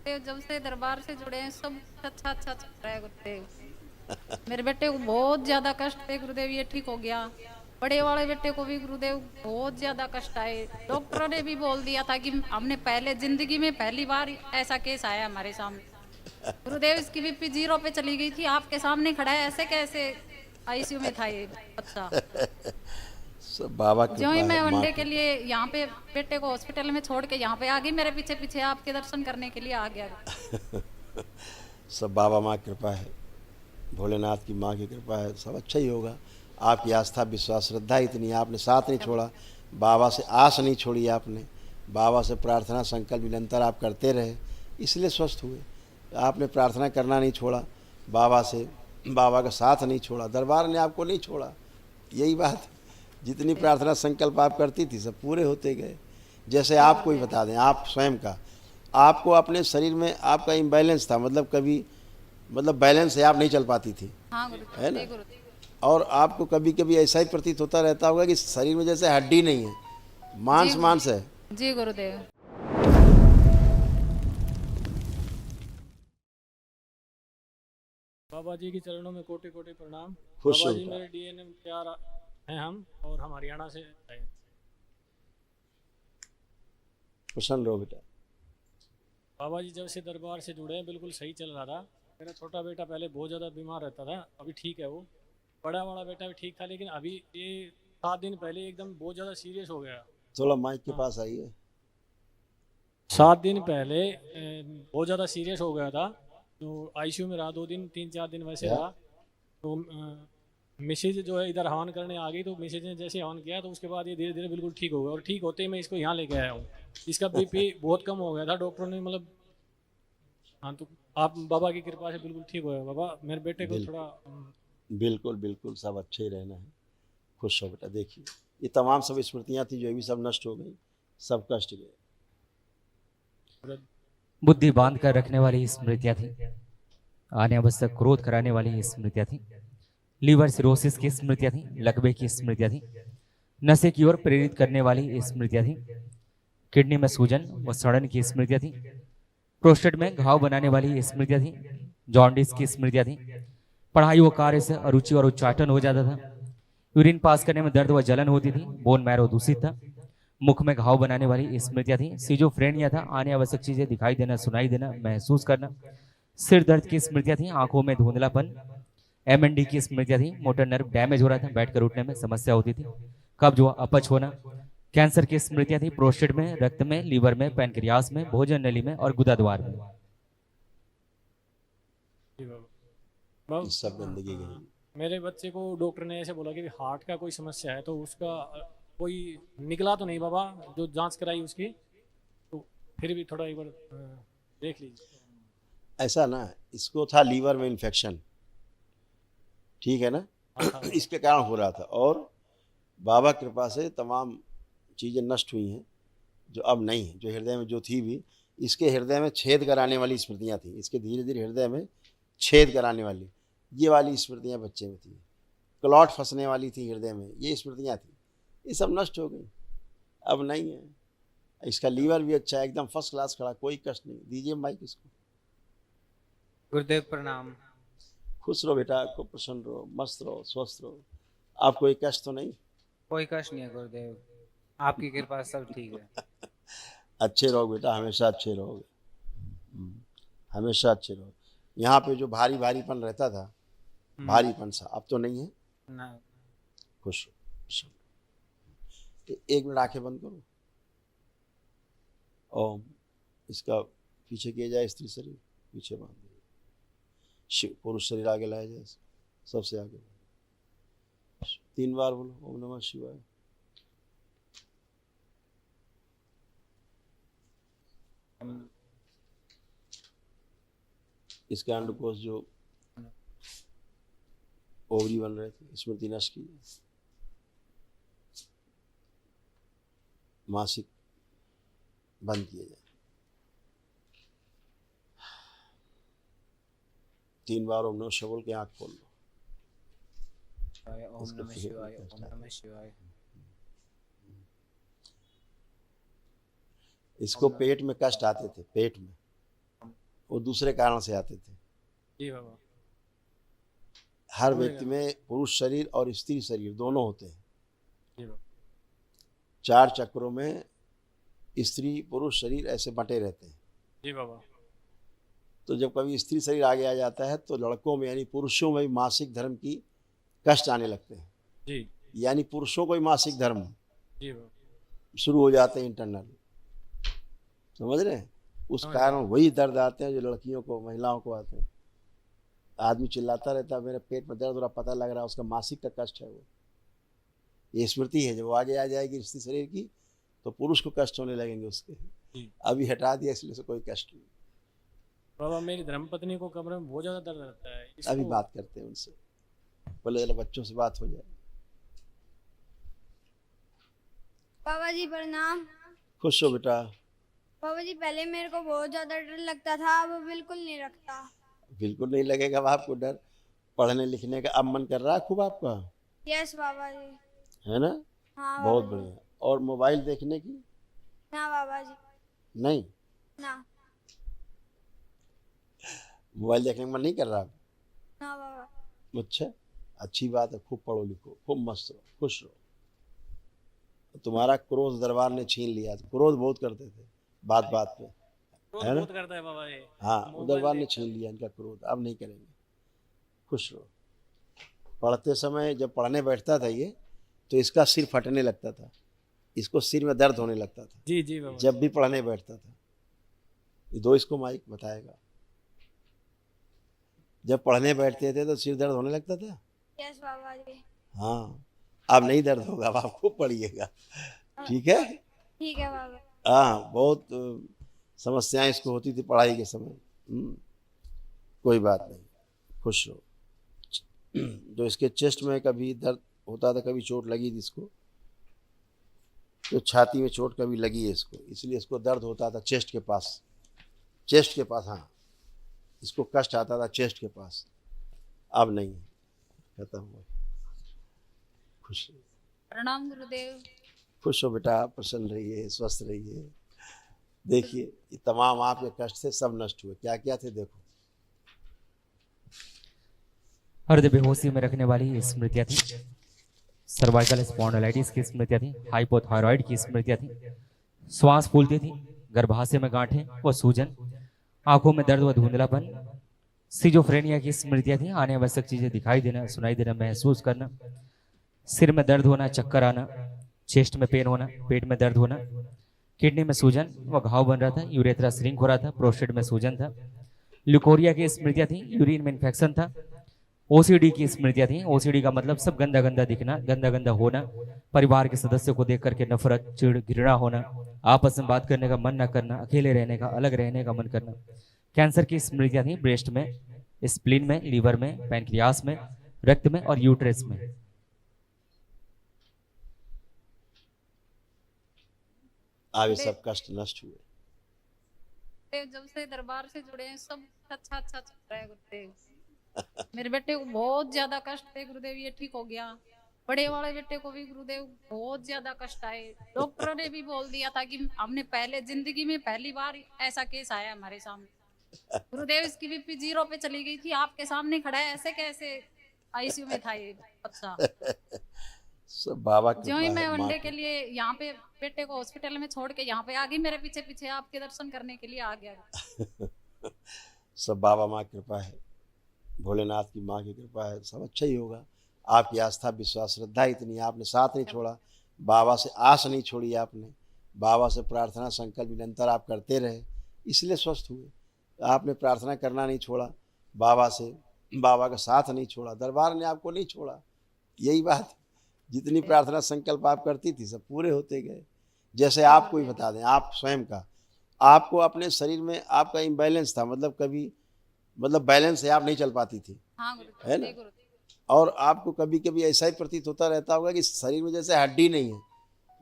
गुरुदेव जब से दरबार से जुड़े हैं सब अच्छा अच्छा चल रहा है गुरुदेव। मेरे बेटे को बहुत ज्यादा कष्ट थे गुरुदेव, ये ठीक हो गया। बड़े वाले बेटे को भी गुरुदेव बहुत ज्यादा कष्ट आए। डॉक्टरों ने भी बोल दिया था कि हमने पहले जिंदगी में पहली बार ऐसा केस आया हमारे सामने। गुरुदेव इसकी बीपी 0 पे चली गई थी, आपके सामने खड़ा है, ऐसे कैसे आईसीयू में था ये बच्चा। सब बाबा जो ही कृपा है, मैं माँ वनडे के कृपा। लिए यहाँ पे बेटे को हॉस्पिटल में छोड़ के यहाँ पे आ गई, मेरे पीछे पीछे आपके दर्शन करने के लिए आ गया। सब बाबा माँ कृपा है, भोलेनाथ की माँ की कृपा है, सब अच्छा ही होगा। आपकी आस्था विश्वास श्रद्धा इतनी है, आपने साथ नहीं छोड़ा, बाबा से आस नहीं छोड़ी आपने, बाबा से प्रार्थना संकल्प निरंतर आप करते रहे, इसलिए स्वस्थ हुए। आपने प्रार्थना करना नहीं छोड़ा, बाबा से, बाबा का साथ नहीं छोड़ा, दरबार ने आपको नहीं छोड़ा। यही बात है। जितनी प्रार्थना संकल्प आप करती थी सब पूरे होते गए। जैसे आपको ही बता दें, आप स्वयं का, आपको अपने शरीर में आपका इम्बैलेंस था, मतलब कभी, मतलब बैलेंस है, आप नहीं चल पाती थी, हाँ गुरुदेव, है जी ना। गुरुदेव। और आपको कभी कभी ऐसा ही प्रतीत होता रहता होगा कि शरीर में जैसे हड्डी नहीं है, जी मांस मांस है। जी गुरुदेव। बाबा जी के चरणों में कोटि कोटि प्रणाम। खुश बाबा हो जी बेटा, मेरे डीएनए में प्यार हैं हम, और हम हरियाणा से आए। प्रसन्न रहो बेटा। बाबा जी जब से दरबार से जुड़े हैं बिल्कुल सही चल रहा था। मेरा छोटा बेटा पहले बहुत ज़्यादा बीमार रहता था, अभी ठीक है वो। बड़ा वाला बेटा भी ठीक था, लेकिन अभी ये 7 दिन पहले एकदम बहुत ज़्यादा सीरियस हो गया। थोड़ा माइक के हाँ, पास आइए। 7 दिन पहले बहुत ज़्यादा सीरियस हो गया था। तो आईसीयू में रहा 2 दिन, 3-4 दिन वैसे क्या? रहा। तो मिसेज जो है इधर हवन करने आ गई, तो मिसेज ने जैसे हवन किया तो उसके बाद ये धीरे धीरे बिल्कुल ठीक हो गया, और ठीक होते ही मैं इसको यहाँ लेके आया हूँ। इसका बीपी बहुत कम हो गया था, डॉक्टरों ने मतलब। हाँ, तो आप बाबा की कृपा से बिल्कुल ठीक हो गया। बाबा मेरे बेटे को थोड़ा बिल्कुल बिल्कुल बिल्कुल, सब अच्छे ही रहना है। खुश हो बेटा। देखिए, ये तमाम सब स्मृतियाँ थी जो अभी सब नष्ट हो गई, सब कष्ट गए। बुद्धि बांध कर रखने वाली स्मृतियां थी, अनावश्यक क्रोध कराने वाली स्मृतियां थी, लीवर सिरोसिस की स्मृतियां थी, लकवे की स्मृतियां थी, नशे की ओर प्रेरित करने वाली स्मृतियां थी, किडनी में सूजन व सड़न की स्मृतियां थी, प्रोस्टेट में घाव बनाने वाली स्मृतियां थी, जॉन्डिस की स्मृतियां थी, पढ़ाई व कार्य से अरुचि और उच्चाटन हो जाता था, यूरिन पास करने में दर्द व जलन होती थी, बोन मैरो दूषित था, मुख में घाव बनाने वाली स्मृतियां थी, सीजोफ्रेनिया था, आने आवश्यक चीजें दिखाई देना, सुनाई देना, महसूस करना, सिर दर्द की स्मृतियां थी, आंखों में धुंधलापन, एमएनडी की स्मृतियां थी, मोटर नर्व डैमेज हो रहा था, बैठकर उठने में समस्या होती थी, कब्ज व अपच होना, कैंसर की स्मृतियां थी, प्रोस्टेट में, रक्त में, लीवर में, पैनक्रियास में, भोजन नली में और गुदा द्वार में। जी बाबा। ये सब गंदगी गई। मेरे बच्चे को डॉक्टर ने ऐसे बोला कि हार्ट का कोई समस्या है, तो उसका कोई निकला तो नहीं बाबा, जो जांच कराई उसकी। तो फिर भी थोड़ा एक बार देख लीजिए। ऐसा ना, इसको था लीवर में इन्फेक्शन, ठीक है ना। हाँ था बाबा। इसके कारण हो रहा था, और बाबा कृपा से तमाम चीज़ें नष्ट हुई हैं, जो अब नहीं है। जो हृदय में जो थी भी, इसके हृदय में छेद कराने वाली स्मृतियाँ थी, इसके धीरे धीरे हृदय में छेद कराने वाली, ये वाली स्मृतियाँ बच्चे में थी। क्लॉट फंसने वाली थी हृदय में, ये स्मृतियाँ थी, ये सब नष्ट हो गई, अब नहीं है। इसका लीवर भी अच्छा है, एकदम फर्स्ट क्लास खड़ा, कोई कष्ट नहीं। दीजिए माइक इसको। गुरुदेव प्रणाम। खुश रहो बेटा, खूब प्रसन्न रहो, मस्त रहो, स्वस्थ रहो। आपको कोई कष्ट तो नहीं? कोई कष्ट नहीं है गुरुदेव, आपकी कृपा से सब ठीक है। अच्छे रहो बेटा, हमेशा अच्छे रहोगे। हमेशा अच्छे रहो। यहाँ पे जो भारी भारीपन रहता था, भारीपन सा, अब तो नहीं है। ना। खुश हो, खुश हो। तो 1 मिनट आंखें बंद करो। ओम। इसका पीछे किया जाए, स्त्री शरीर पीछे बांध दिया, शिव पुरुष शरीर आगे लाया जाए, सबसे आगे। 3 बार बोलो ओम नमः शिवाय। इसके अंडकोश जो ओवरी बन रहे थे, स्मृति नष्ट की, मासिक बंद किए जाए। 3 बार ओम नमः शिवाय बोल के आँख खोल लो। ओम नमः शिवाय, ओम नमः शिवाय। इसको पेट में कष्ट आते थे, पेट में वो दूसरे कारण से आते थे। जी बाबा। हर समझ व्यक्ति गया। में पुरुष शरीर और स्त्री शरीर दोनों होते हैं। जी बाबा। 4 चक्रों में स्त्री पुरुष शरीर ऐसे बंटे रहते हैं। जी बाबा। तो जब कभी स्त्री शरीर आगे आ जाता है तो लड़कों में यानी पुरुषों में भी मासिक धर्म की कष्ट आने लगते हैं। जी। यानी पुरुषों को भी मासिक धर्म जी बाबा। शुरू हो जाते हैं इंटरनल, समझ रहे हैं। उस समझ कारण वही दर्द आते हैं जो लड़कियों को महिलाओं को आते हैं। आदमी चिल्लाता रहता है मेरे पेट में दर्द हो रहा, पता लग रहा है उसका मासिक का कष्ट है। वो ये स्मृति है, जब वो आगे आ जाएगी स्त्री शरीर की तो पुरुष को कष्ट होने लगेंगे उसके। जी। अभी हटा दिया इसलिए से कोई कष्ट नहीं। बाबा मेरी धर्मपत्नी को कमरे में बहुत ज्यादा दर्द रहता है। अभी इसको बात करते हैं उनसे, बोले जरा बच्चों से बात हो जाए। पापा जी प्रणाम। खुश हो बेटा। पापा जी पहले मेरे को बहुत ज्यादा डर लगता था, अब बिल्कुल नहीं लगता। बिल्कुल नहीं लगेगा अब आपको डर। पढ़ने लिखने का अब मन कर रहा है खूब आपका, यस बाबा जी। है ना। हाँ बहुत बाबा जी। बढ़िया। और मोबाइल देखने की ना बाबा जी, नहीं, ना मोबाइल देखने का मन नहीं कर रहा। ना बाबा। अच्छा, अच्छी बात है। खूब पढ़ो लिखो, खूब मस्त रहो, खुश रहो। तुम्हारा क्रोध दरबार ने छीन लिया था। क्रोध बहुत करते थे बात बात पे, क्रोध है ना। बहुत करता है बाबा ये। हाँ, मोबाइल दरबार ने देख छीन लिया इनका क्रोध, अब नहीं करेंगे। खुश रहो। पढ़ते समय जब पढ़ने बैठता था ये तो इसका सिर फटने लगता था, इसको सिर में दर्द होने लगता था जी जी बाबा। जब भी पढ़ने बैठता था। ये दो इसको माइक बताएगा। जब पढ़ने बैठते थे तो सिर दर्द होने लगता था। यस बाबा जी। हाँ, अब नहीं दर्द होगा, अब आप खूब पढ़िएगा, ठीक है। ठीक है बाबा। हाँ, बहुत समस्याएं इसको होती थी पढ़ाई के समय। कोई बात नहीं, खुश रहो। जो इसके चेस्ट में कभी दर्द होता था, कभी चोट लगी थी इसको, तो छाती में चोट कभी लगी है इसको, इसलिए इसको दर्द होता था चेस्ट के पास। चेस्ट के पास, हाँ, इसको कष्ट आता था चेस्ट के पास। अब नहीं, खत्म हो। खुश रहो। प्रणाम गुरुदेव। खुश हो बेटा, प्रसन्न रहिए, स्वस्थ रहिए। देखिए ये तमाम आपके कष्ट थे सब नष्ट हुए। क्या क्या थे देखो। हृदय बेहोशी में रखने वाली स्मृतियां थी, सर्वाइकल स्पॉन्डिलाइटिस की स्मृतियां थी, हाइपोथायराइड की स्मृतियां थी, श्वास फूलती थी, गर्भाशय में गांठें व सूजन, आंखों में दर्द व धुंधलापन, सिजोफ्रेनिया की स्मृतियां थी, आने आवश्यक चीजें दिखाई देना, सुनाई देना, महसूस करना, सिर में दर्द होना, चक्कर आना, चेस्ट में पेन होना, पेट में दर्द होना, किडनी में सूजन व घाव बन रहा था, यूरेथ्रा श्रिंक हो रहा था, प्रोस्टेट में सूजन था, ल्यूकोरिया की स्मृतियां थी, यूरिन में इन्फेक्शन था, ओसीडी की स्मृतियां थी। ओसीडी का मतलब सब गंदा गंदा दिखना, गंदा गंदा होना, परिवार के सदस्यों को देख करके नफरत, चिड़, घृणा होना, आपस में बात करने का मन न करना, अकेले रहने का, अलग रहने का मन करना। कैंसर की स्मृतियां थी, ब्रेस्ट में, स्प्लीन में, लीवर में, पैंक्रियास में, रक्त में और यूट्रस में। अब ये सब कष्ट नष्ट हुए। गुरुदेव जब से दरबार से जुड़े हैं सब अच्छा अच्छा चल रहा है गुरुदेव। मेरे बेटे को बहुत ज्यादा कष्ट थे गुरुदेव, ये ठीक हो गया। बड़े वाले बेटे को भी गुरुदेव बहुत ज्यादा कष्ट आए। डॉक्टरों ने भी बोल दिया था कि हमने पहले जिंदगी में पहली बार ऐसा केस आया हमारे सामने। गुरुदेव इसकी बीपी 0 पे चली गई थी, आपके सामने खड़ा है, ऐसे कैसे आईसीयू में था ये बच्चा। सब बाबा जो ही कृपा मैं है, माँ वनडे की। के लिए यहाँ पे बेटे को हॉस्पिटल में छोड़ के यहाँ पे आ गई, मेरे पीछे पीछे आपके दर्शन करने के लिए आ गया। सब बाबा माँ की कृपा है, भोलेनाथ की माँ की कृपा है, सब अच्छा ही होगा। आपकी आस्था विश्वास श्रद्धा इतनी है, आपने साथ नहीं छोड़ा, बाबा से आस नहीं छोड़ी आपने, बाबा से प्रार्थना संकल्प निरंतर आप करते रहे, इसलिए स्वस्थ हुए। आपने प्रार्थना करना नहीं छोड़ा, बाबा से, बाबा का साथ नहीं छोड़ा, दरबार ने आपको नहीं छोड़ा। यही बात है। जितनी प्रार्थना संकल्प आप करती थी सब पूरे होते गए। जैसे आपको ही बता दें, आप स्वयं का, आपको अपने शरीर में आपका इम्बैलेंस था, मतलब कभी मतलब बैलेंस है, आप नहीं चल पाती थी, हाँ है गुरुदेव, ना? जी गुरुदेव। और आपको कभी कभी ऐसा ही प्रतीत होता रहता होगा कि शरीर में जैसे हड्डी नहीं है,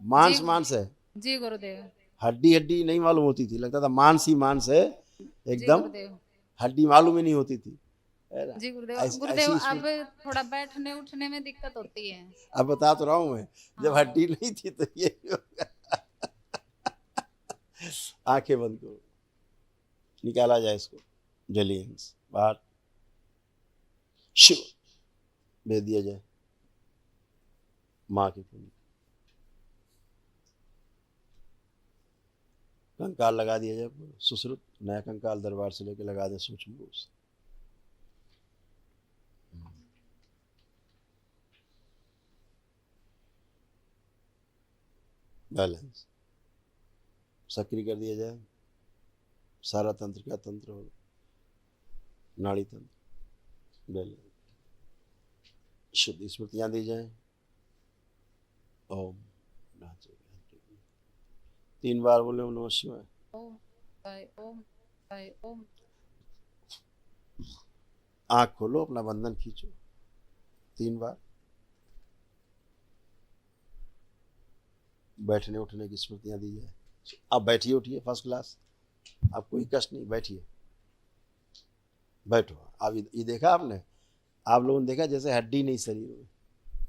मांस जी। मांस है, जी गुरुदेव। हड्डी हड्डी नहीं मालूम होती थी, लगता था मांस ही मांस है जी एकदम, गुरुदेव। हड्डी मालूम ही नहीं होती थी, है ना? जी गुरुदेव। ऐसी गुरुदेव स्थिति- अब थोड़ा बैठने उठने में दिक्कत होती है। अब बता तो रहा हूँ मैं, जब हाँ। हड्डी नहीं थी तो ये होगा। आंखें बंद करो, निकाला जाए इसको। जलियंस बाहर शिव भेज दिया जाए माँ की कुंडली। कंकाल लगा दिया जाए सुश्रुत, नया कंकाल दरबार से लेके लगा दें सूक्ष्म रूप से। बैलेंस सक्रिय कर दिया जाए सारा तंत्र का तंत्र हो, नाड़ी तंत्र बैलेंस, शुद्ध स्मृतियां दी जाए। ओम 3 बार बोले ओम नमः शिवाय। ओम शिवाय, ओम शिवाय, ओम। आंख खोलो, अपना बंधन खींचो 3 बार। बैठने उठने की स्मृतियां दी जाए। अब बैठिए उठिए फर्स्ट क्लास, अब कोई कष्ट नहीं, बैठिए बैठो। अब ये देखा आपने, आप लोगों ने देखा जैसे हड्डी नहीं शरीर में,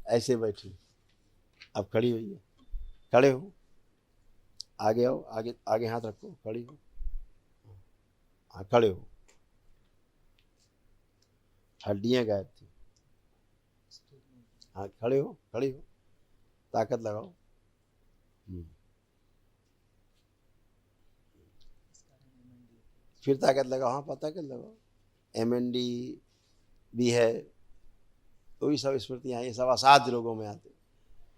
ऐसे बैठिए। अब खड़ी हुई है, खड़े हो, आगे आओ, आगे आगे हाथ रखो, खड़ी हो, हाँ खड़े हो। हड्डियां गायब थी, हाँ खड़े हो, खड़ी हो, ताकत लगाओ। फिर ताकत लगाओ, हाँ ताकत लगाओ। MND भी है, तो ये सब स्मृतियाँ, ये सब असाध्य रोगों में आते,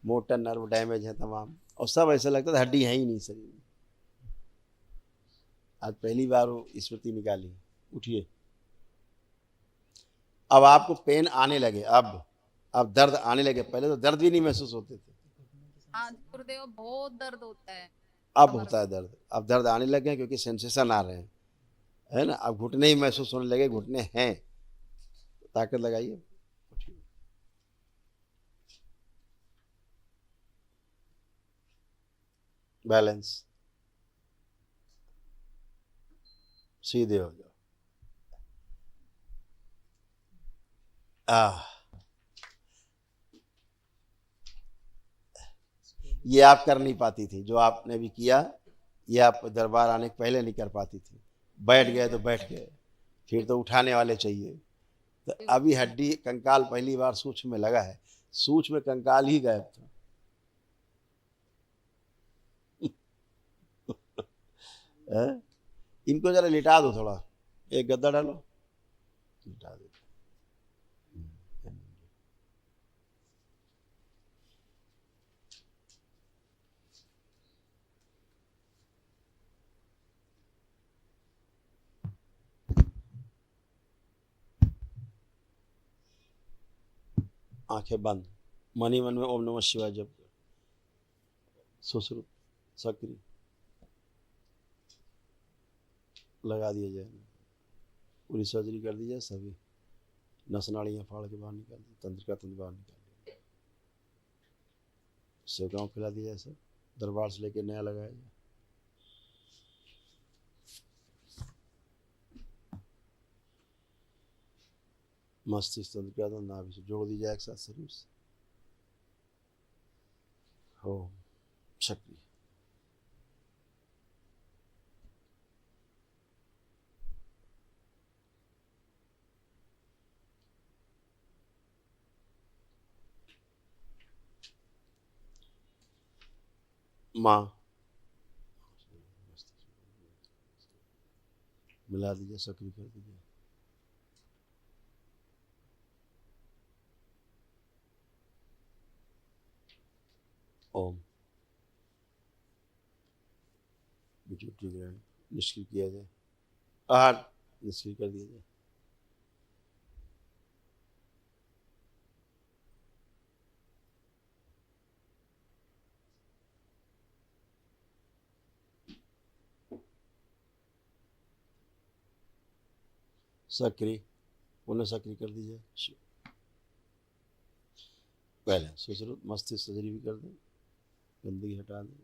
मोटर नर्व डैमेज है तमाम, और सब ऐसा लगता था हड्डी है ही नहीं शरीर में। आज पहली बार वो स्मृति निकाली। उठिए। अब आपको पेन आने लगे, अब दर्द आने लगे, पहले तो दर्द भी नहीं महसूस होते थे, आज गुरुदेव बहुत दर्द होता है। अब होता है दर्द। अब दर्द आने लगे क्योंकि सेंसेशन आ रहे हैं, है ना। अब घुटने ही महसूस होने लगे, घुटने हैं, तो ताकत लगाइए। बैलेंस, सीधे हो जाओ। ये आप कर नहीं पाती थी, जो आपने भी किया, ये आप दरबार आने के पहले नहीं कर पाती थी। बैठ गए तो बैठ गए, फिर तो उठाने वाले चाहिए। तो अभी हड्डी कंकाल पहली बार सूक्ष्म में लगा है, सूक्ष्म में कंकाल ही गायब था। इनको जरा लिटा दो, थोड़ा एक गद्दा डालो, लिटा दो। आंखें बंद, मन ही मन में ओम नमः शिवाय जप, सुश्रुत सक्रिय लगा दिया जाए, पूरी सर्जरी कर दी जाए, सभी नस नाड़ियाँ फाड़ के बाहर निकाल दी, तंत्र का तंत्र बाहर निकाल दिया, सेवकाओं खिला दिया जाए, सब दरबार से लेके नया लगाया जाए। मस्तिष्क तंत्र का तंत्र नाभि से जोड़ दी जाए एक साथ शरीर से। ओम शक्ति, माँ मिला दीजिए, सक्रिय कर दीजिए। ओम पिट्यूटरी ग्लैंड निष्क्रिय किया जाए, आहार निष्क्रिय कर दिया जाए। सक्रिय, पुनः सक्रिय कर दीजिए। पहले सुश्रुत मस्तिष्क सर्जरी भी कर दें, गंदगी हटा दें,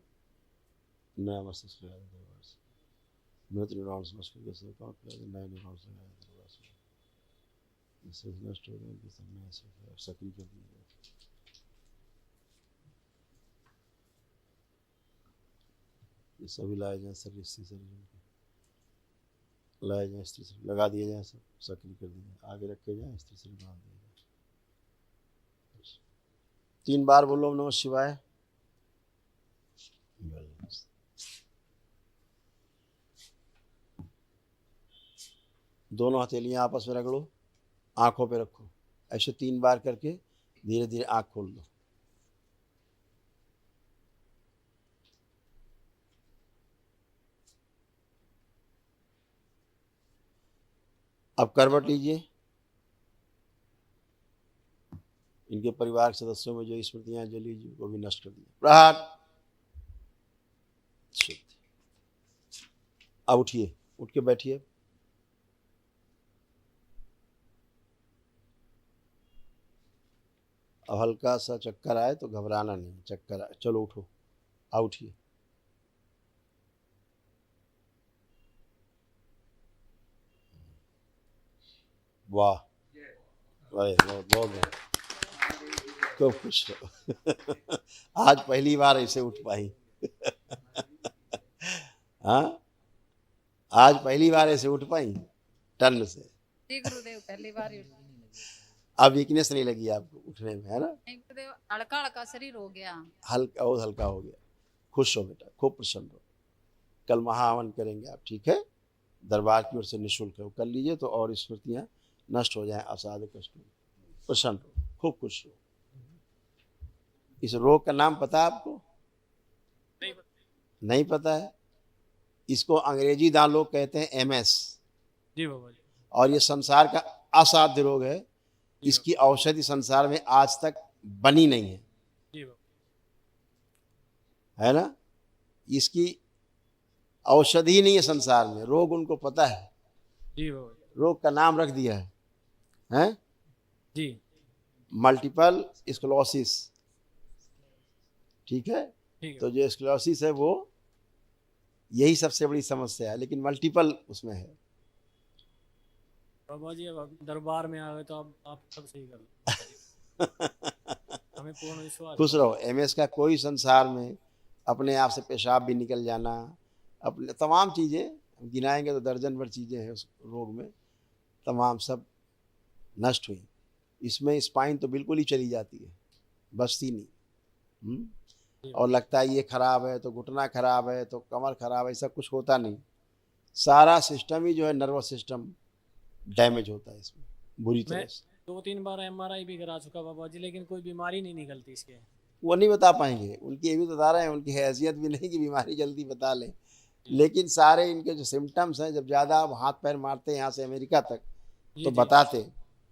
नया मस्तिष्क लगा दें दरबार से। मृत न्यूरॉन्स नष्ट करके सेवकाओं को लगा दें, नए न्यूरॉन्स लगाए दरबार से, इससे नष्ट हो गए, इनके सब नए से सक्रिय कर दीजिए। ये सभी लाए जाए शरीर से, शरीर लाए जाए, स्त्री शरीर लगा दिया जाए, सब सक्रिय कर दिया जाए, आगे रखे जाए, स्त्री शरीर बांध दिया जाए। 3 बार बोलो नमः शिवाय। दोनों हथेलियां आपस में रगड़ो, आंखों पे रखो, ऐसे 3 बार करके धीरे धीरे आंख खोल दो। अब करवट लीजिए। इनके परिवार के सदस्यों में जो स्मृतियां जली वो भी नष्ट कर दिए। प्रहार। शुद्ध। अब उठिए, उठ के बैठिए। अब हल्का सा चक्कर आए तो घबराना नहीं, चक्कर आए चलो उठो, आ उठिए। वाह, अरे बहुत खूब खुश रहो। आज पहली बार ऐसे उठ पाई। हाँ, आज पहली बार ऐसे उठ पाई टर्न से। जी गुरुदेव, पहली बार ही उठी। अब वीकनेस नहीं लगी आपको उठने में, है ना? नहीं गुरुदेव, हल्का हल्का शरीर हो गया। हल्का, और हल्का हो गया। खुश हो बेटा, खूब प्रसन्न हो। कल महाहवन करेंगे आप, ठीक है? दरबार की ओर से निःशुल्क है, वो कर लीजिए तो और स्मृतियाँ नष्ट हो जाएं, असाध्य कष्ट हो। प्रसन्न हो, खूब खुश हो। इस रोग का नाम पता है आपको? नहीं पता है? इसको अंग्रेजी दान लोग कहते हैं MS। जी बाबा जी। और ये संसार का असाध्य रोग है। इसकी औषधि संसार में आज तक बनी नहीं है, जी बाबा। है ना? इसकी औषधि ही नहीं है संसार में, रोग उनको पता है। जी बाबा जी। रोग का नाम रख दिया है, हैं? जी। मल्टीपल स्क्लेरोसिस, ठीक है? ठीक है। तो जो स्क्लेरोसिस है वो यही सबसे बड़ी समस्या है, लेकिन मल्टीपल उसमें है। बाबा जी अब दरबार में आ गए तो आप सब सही कर लो। हमें पूर्ण विश्वास। खुश रहो। MS का कोई संसार में अपने आप से पेशाब भी निकल जाना, अपने तमाम चीज़ें गिनाएंगे तो दर्जन भर चीज़ें हैं उस रोग में, तमाम सब नष्ट हुई। इसमें स्पाइन तो बिल्कुल ही चली जाती है, बचती नहीं। और लगता है ये खराब है तो घुटना खराब है तो कमर खराब है, ऐसा कुछ होता नहीं। सारा सिस्टम ही जो है, नर्वस सिस्टम डैमेज होता है इसमें बुरी तरह से। 2-3 बार MRI भी करा चुका बाबा जी, लेकिन कोई बीमारी नहीं निकलती इसके। वो नहीं बता पाएंगे, उनकी ये भी बता रहे हैं, उनकी हैसियत भी नहीं कि बीमारी जल्दी बता लें, लेकिन सारे इनके जो सिम्टम्स हैं, जब ज़्यादा आप हाथ पैर मारते हैं यहाँ से अमेरिका तक तो बताते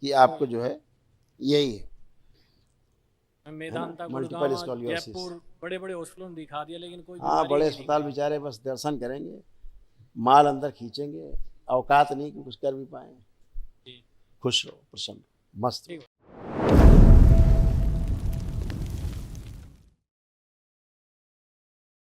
कि आपको जो है यही है। Medanta, multiple Gurgaon, scoliosis. जयपुर, बड़े बड़े हॉस्पिटलों में दिखा दिया, लेकिन कोई हाँ, बीमारी बड़े नहीं अस्पताल निकली। बेचारे बस दर्शन करेंगे, माल अंदर खींचेंगे, औकात नहीं कि कुछ कर भी पाए। जी। खुश रहो, प्रसन्न रहो, मस्त रहो।